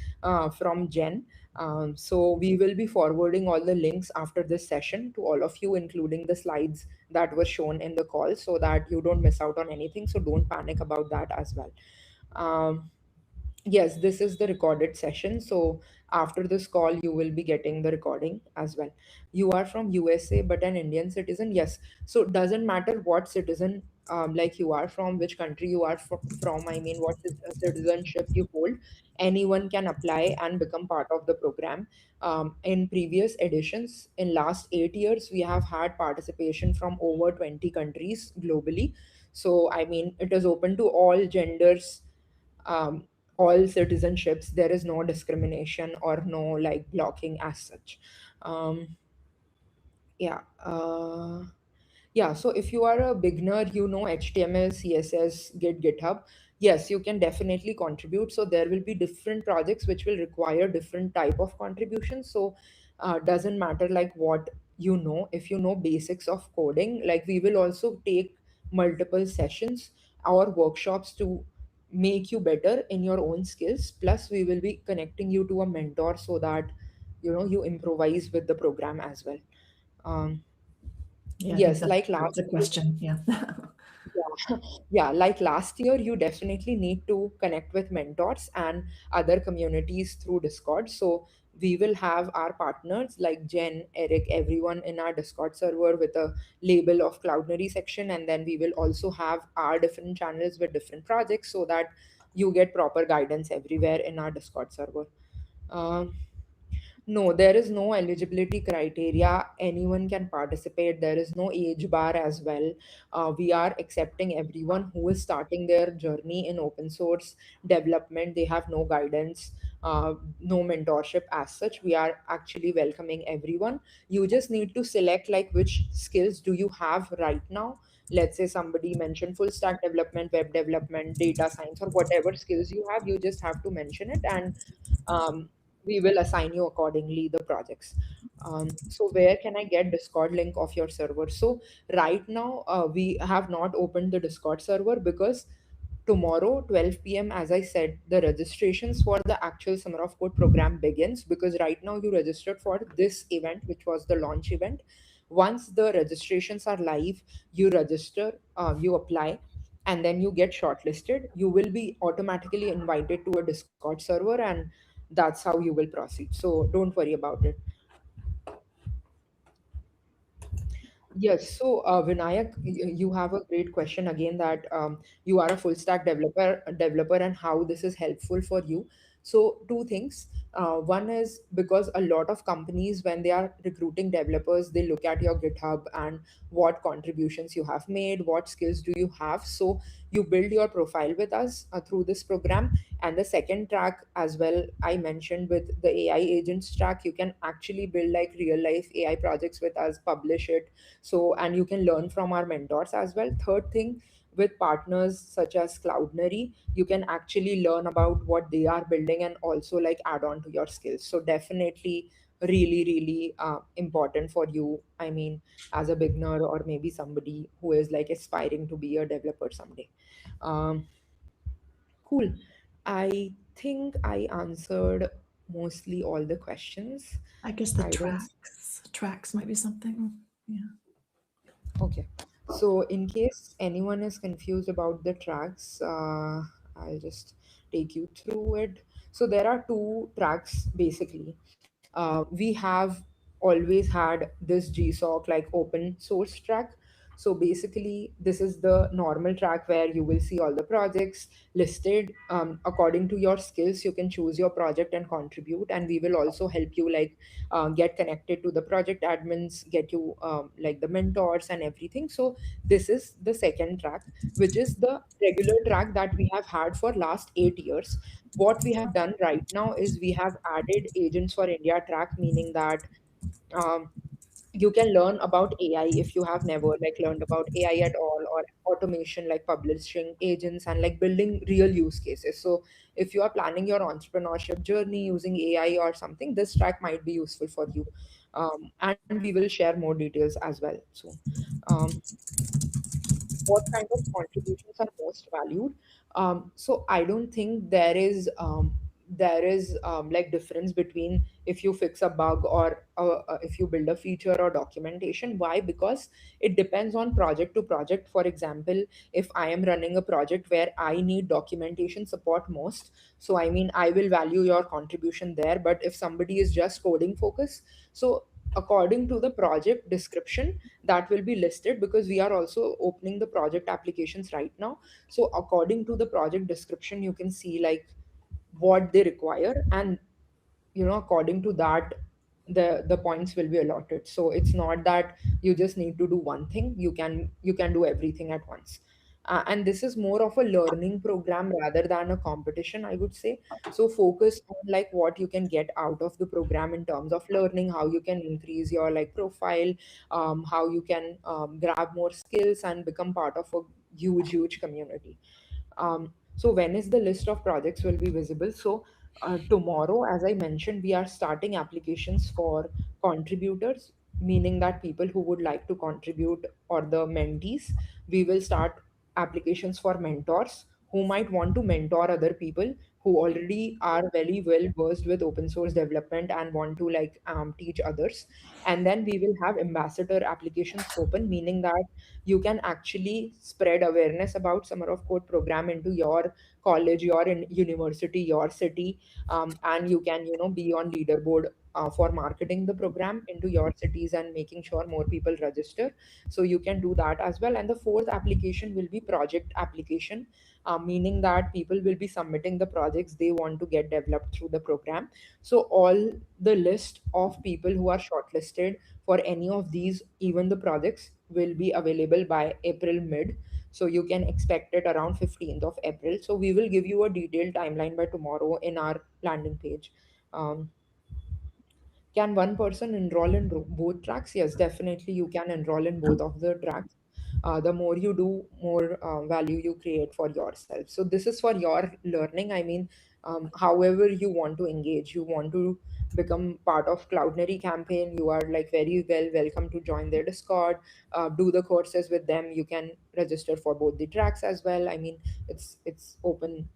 Speaker 1: from Jen, so we will be forwarding all the links after this session to all of you, including the slides that were shown in the call, so that you don't miss out on anything. So don't panic about that as well. Um, Yes, this is the recorded session. So after this call, you will be getting the recording as well. You are from USA, but an Indian citizen. Yes. So it doesn't matter what citizen, like you are from, which country you are from. I mean, what citizenship you hold. Anyone can apply and become part of the program. In previous editions, in last 8 years, we have had participation from over 20 countries globally. So I mean, it is open to all genders, um, all citizenships. There is no discrimination or no like blocking as such. um, yeah yeah, so if you are a beginner, you know HTML, CSS, Git, GitHub, yes, you can definitely contribute. So there will be different projects which will require different type of contributions. So doesn't matter like what you know. If you know basics of coding, like we will also take multiple sessions or workshops to make you better in your own skills. Plus we will be connecting you to a mentor so that you improvise with the program as well. um,
Speaker 2: Yeah, I think
Speaker 1: yes,
Speaker 2: that's
Speaker 1: like
Speaker 2: part of
Speaker 1: last
Speaker 2: the question. Yeah.
Speaker 1: yeah, yeah, like last year, you definitely need to connect with mentors and other communities through Discord. So we will have our partners like Jen, Eric, everyone in our Discord server with a label of Cloudinary section, and then we will also have our different channels with different projects so that you get proper guidance everywhere in our Discord server. Um, no, there is no eligibility criteria. Anyone can participate. There is no age bar as well. We are accepting everyone who is starting their journey in open source development. They have no guidance, no mentorship as such. We are actually welcoming everyone. You just need to select like which skills do you have right now. Let's say somebody mentioned full stack development, web development, data science, or whatever skills you have. You just have to mention it, and um, we will assign you accordingly the projects. So where can I get Discord link of your server? So right now we have not opened the Discord server because tomorrow 12 p.m., as I said, the registrations for the actual Summer of Code program begins. Because right now you registered for this event, which was the launch event. Once the registrations are live, you register, you apply, and then you get shortlisted. You will be automatically invited to a Discord server, and that's how you will proceed. So don't worry about it. Yes. So, Vinayak, you have a great question again, that you are a full stack developer, and how this is helpful for you. So, two things. One is because a lot of companies, when they are recruiting developers, they look at your GitHub and what contributions you have made, what skills do you have. So, you build your profile with us through this program. And the second track as well, I mentioned with the AI agents track, you can actually build like real life AI projects with us, publish it. So, and you can learn from our mentors as well. Third thing, with partners such as Cloudinary, you can actually learn about what they are building and also like add on to your skills. So definitely really important for you, I mean, as a beginner or maybe somebody who is like aspiring to be a developer someday. um, cool. I think I answered mostly all the questions.
Speaker 2: I guess the
Speaker 1: I don't.
Speaker 2: tracks might be something. Yeah.
Speaker 1: Okay. So, in case anyone is confused about the tracks, I'll just take you through it. So, there are two tracks basically. We have always had this GSOC like open source track. So basically, this is the normal track where you will see all the projects listed according to your skills. You can choose your project and contribute, and we will also help you like get connected to the project admins, get you like the mentors and everything. So this is the second track, which is the regular track that we have had for last 8 years. What we have done right now is we have added Agents for India track, meaning that um, you can learn about AI if you have never like learned about AI at all, or automation like publishing agents and like building real use cases. So if you are planning your entrepreneurship journey using AI or something, this track might be useful for you. And we will share more details as well soon. Um, what kind of contributions are most valued? So I don't think there is like difference between if you fix a bug or if you build a feature or documentation. Why? Because it depends on project to project. For example, if I am running a project where I need documentation support most, so I mean I will value your contribution there. But if somebody is just coding focus, so according to the project description, that will be listed, because we are also opening the project applications right now. So according to the project description, you can see like what they require, and according to that, the points will be allotted. So it's not that you just need to do one thing. You can do everything at once. And this is more of a learning program rather than a competition, I would say. So focus on like what you can get out of the program in terms of learning, how you can increase your like profile, how you can grab more skills and become part of a huge community. So when is the list of projects will be visible? So tomorrow, as I mentioned, we are starting applications for contributors, meaning that people who would like to contribute, or the mentees. We will start applications for mentors who might want to mentor other people who already are very well versed with open source development and want to like teach others. And then we will have ambassador applications open, meaning that you can actually spread awareness about summer of code program into your college, your university, your city. And you can be on leaderboard for marketing the program into your cities and making sure more people register. So you can do that as well. And the fourth application will be project application, meaning that people will be submitting the projects they want to get developed through the program. So all the list of people who are shortlisted for any of these, even the projects, will be available by April mid. So you can expect it around 15th of April. So we will give you a detailed timeline by tomorrow in our landing page. Um, can one person enroll in both tracks? Yes, definitely you can enroll in both of the tracks. The more you do, more value you create for yourself. So this is for your learning. I mean, however you want to engage, you want to become part of Cloudinary campaign, you are like very well welcome to join their Discord, do the courses with them. You can register for both the tracks as well. I mean, it's open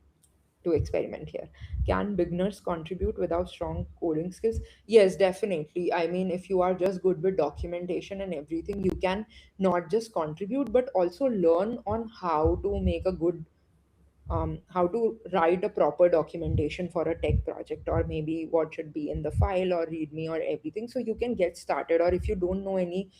Speaker 1: to experiment here. Can beginners contribute without strong coding skills? Yes, definitely. I mean, if you are just good with documentation and everything, you can not just contribute, but also learn on how to make a good how to write a proper documentation for a tech project, or maybe what should be in the file or readme or everything, so you can get started. Or if you don't know any,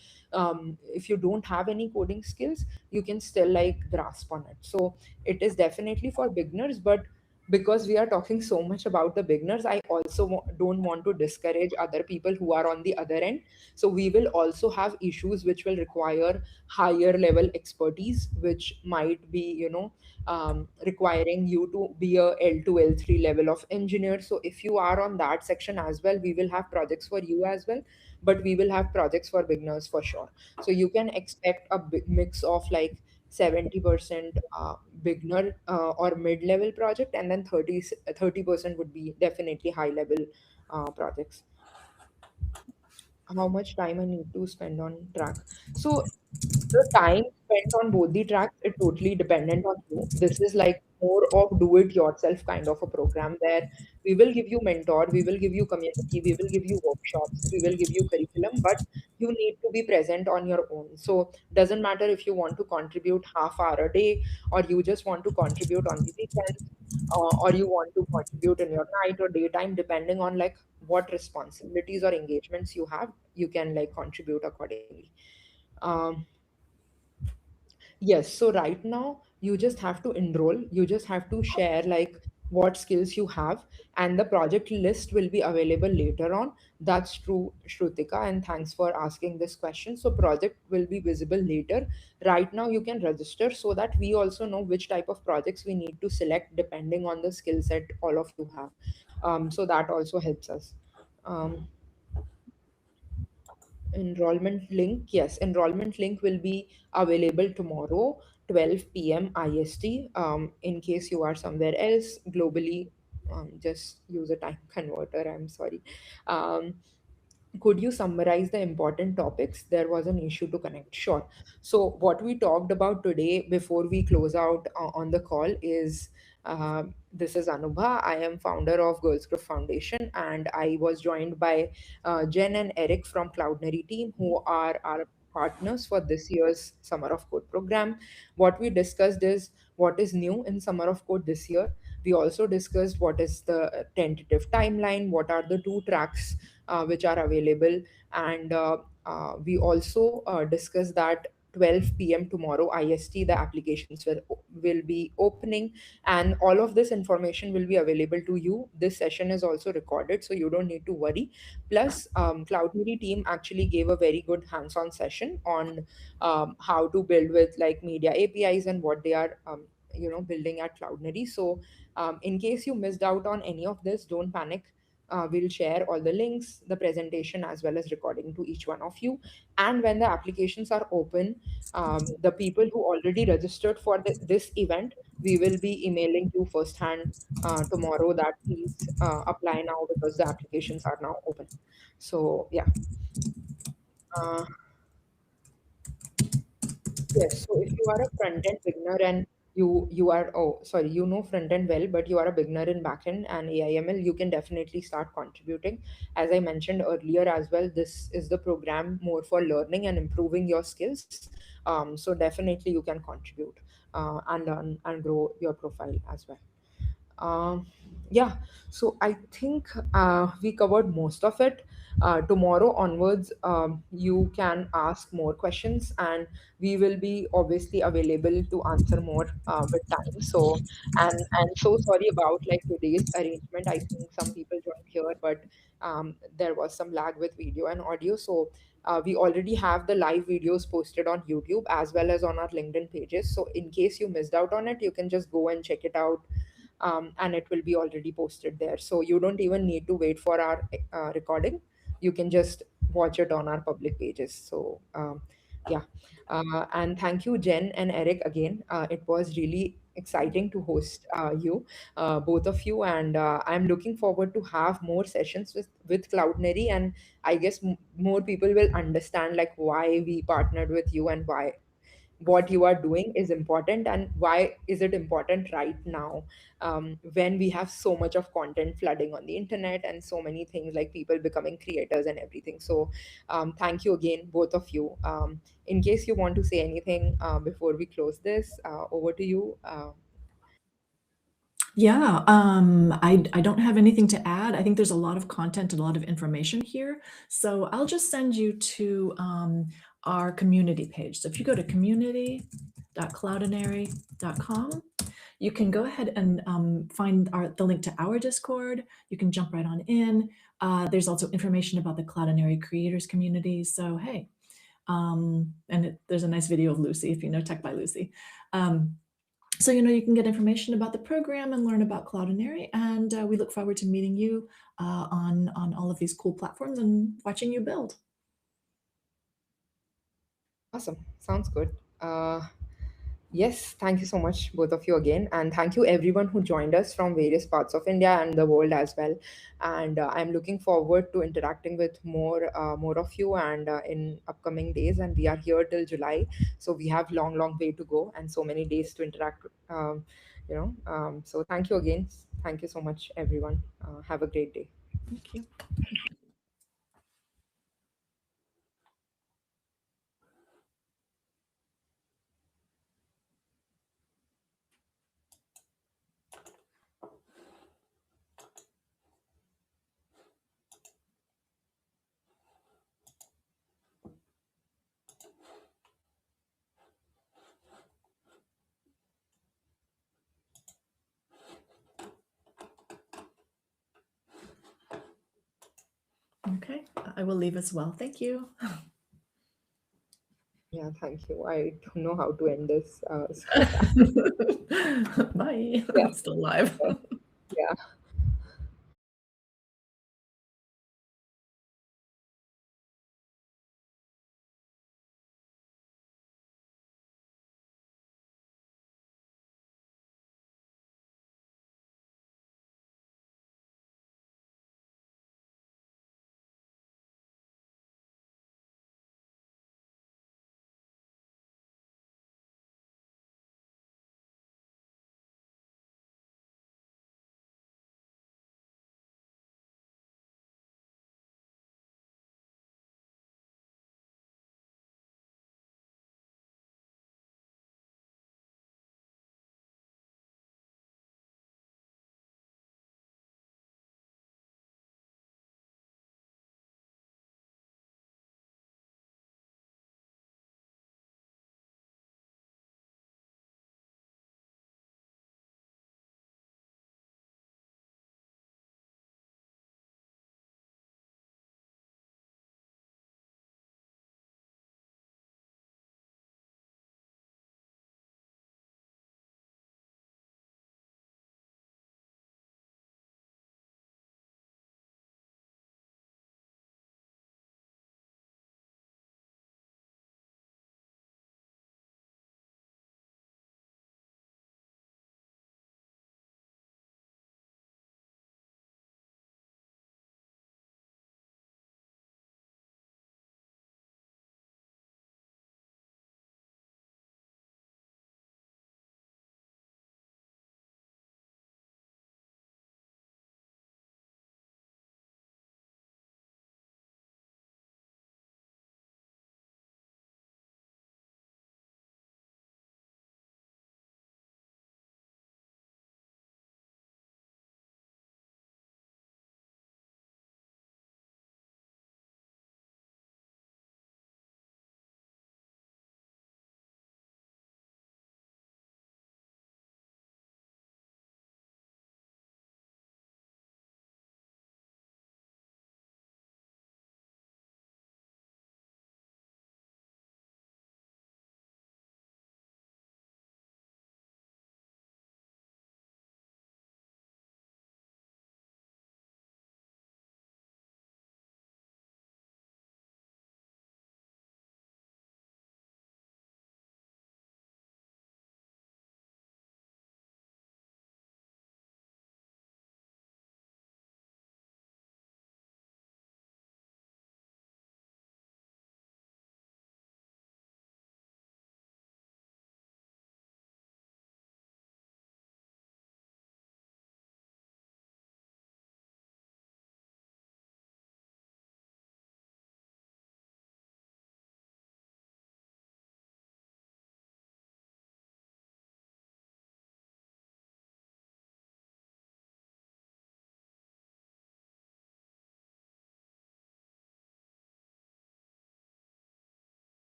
Speaker 1: if you don't have any coding skills, you can still like grasp on it. So it is definitely for beginners. But because we are talking so much about the beginners, I also don't want to discourage other people who are on the other end. So we will also have issues which will require higher level expertise, which might be requiring you to be a L2, L3 level of engineer. So if you are on that section as well, we will have projects for you as well, but we will have projects for beginners for sure. So you can expect a big mix of like 70% beginner or mid-level project, and then 30% would be definitely high-level projects. How much time I need to spend on track? So the time spent on both the tracks is totally dependent on you. This is like more of do it yourself kind of a program, where we will give you mentor, we will give you community, we will give you workshops, we will give you curriculum, but you need to be present on your own. So doesn't matter if you want to contribute half hour a day, or you just want to contribute on the weekends, or you want to contribute in your night or daytime, depending on like what responsibilities or engagements you have, you can like contribute accordingly. um, Yes, so right now you just have to enroll, you just have to share like what skills you have, and the project list will be available later on. That's true, Shrutika, and thanks for asking this question. So, project will be visible later. Right now, you can register so that we also know which type of projects we need to select depending on the skill set all of you have. So, that also helps us. Um, Enrollment link. Yes, enrollment link will be available tomorrow, 12 p.m. IST. In case you are somewhere else globally, just use a time converter. I'm sorry. Um, could you summarize the important topics? There was an issue to connect. Sure. So, what we talked about today before we close out on the call is this is Anubha. I am founder of Girls Group Foundation, and I was joined by Jen and Eric from Cloudinary team, who are our partners for this year's Summer of Code program. What we discussed is what is new in Summer of Code this year. We also discussed what is the tentative timeline, what are the two tracks which are available. And we also discussed that 12 p.m. tomorrow IST, the applications will be opening, and all of this information will be available to you. This session is also recorded, so you don't need to worry. Plus, Cloudinary team actually gave a very good hands-on session on how to build with like media APIs and what they are building at Cloudinary. So in case you missed out on any of this, don't panic. We'll share all the links, the presentation, as well as recording to each one of you. And when the applications are open, the people who already registered for this event, we will be emailing you firsthand tomorrow that please apply now because the applications are now open. So yeah. Uh, Yes, so if you are a front-end beginner and you are, oh sorry, you know front-end well, but you are a beginner in back-end and AIML, you can definitely start contributing. As I mentioned earlier as well, this is the program more for learning and improving your skills. So definitely you can contribute and learn and grow your profile as well. Um, yeah, so I think we covered most of it. Tomorrow onwards, you can ask more questions, and we will be obviously available to answer more with time. So, and I'm so sorry about like today's arrangement. I think some people joined here, but there was some lag with video and audio. So. We already have the live videos posted on YouTube as well as on our LinkedIn pages. So, in case you missed out on it, you can just go and check it out, and it will be already posted there. So you don't even need to wait for our recording. You can just watch it on our public pages. So yeah, and thank you, Jen and Eric, again. It was really exciting to host you, both of you, and I'm looking forward to have more sessions with Cloudinary, and I guess more people will understand like why we partnered with you and why what you are doing is important and why is it important right now, when we have so much of content flooding on the internet and so many things like people becoming creators and everything. So thank you again, both of you. In case you want to say anything before we close this, over to you.
Speaker 2: Yeah, I don't have anything to add. I think there's a lot of content and a lot of information here. So I'll just send you to our community page. So if you go to community.cloudinary.com, you can go ahead and find the link to our Discord. You can jump right on in. There's also information about the Cloudinary creators community. So hey, there's a nice video of Lucy, if you know Tech by Lucy. So, you can get information about the program and learn about Cloudinary, and we look forward to meeting you on all of these cool platforms and watching you build.
Speaker 1: Awesome, sounds good. Yes, thank you so much, both of you again. And thank you, everyone who joined us from various parts of India and the world as well. And I'm looking forward to interacting with more of you and in upcoming days. And we are here till July. So we have long way to go and so many days to interact. So thank you again. Thank you so much, everyone. Have a great day.
Speaker 2: Thank you. Okay, I will leave as well. Thank you.
Speaker 1: Yeah, thank you. I don't know how to end this.
Speaker 2: Bye.
Speaker 1: Yeah.
Speaker 2: Still live.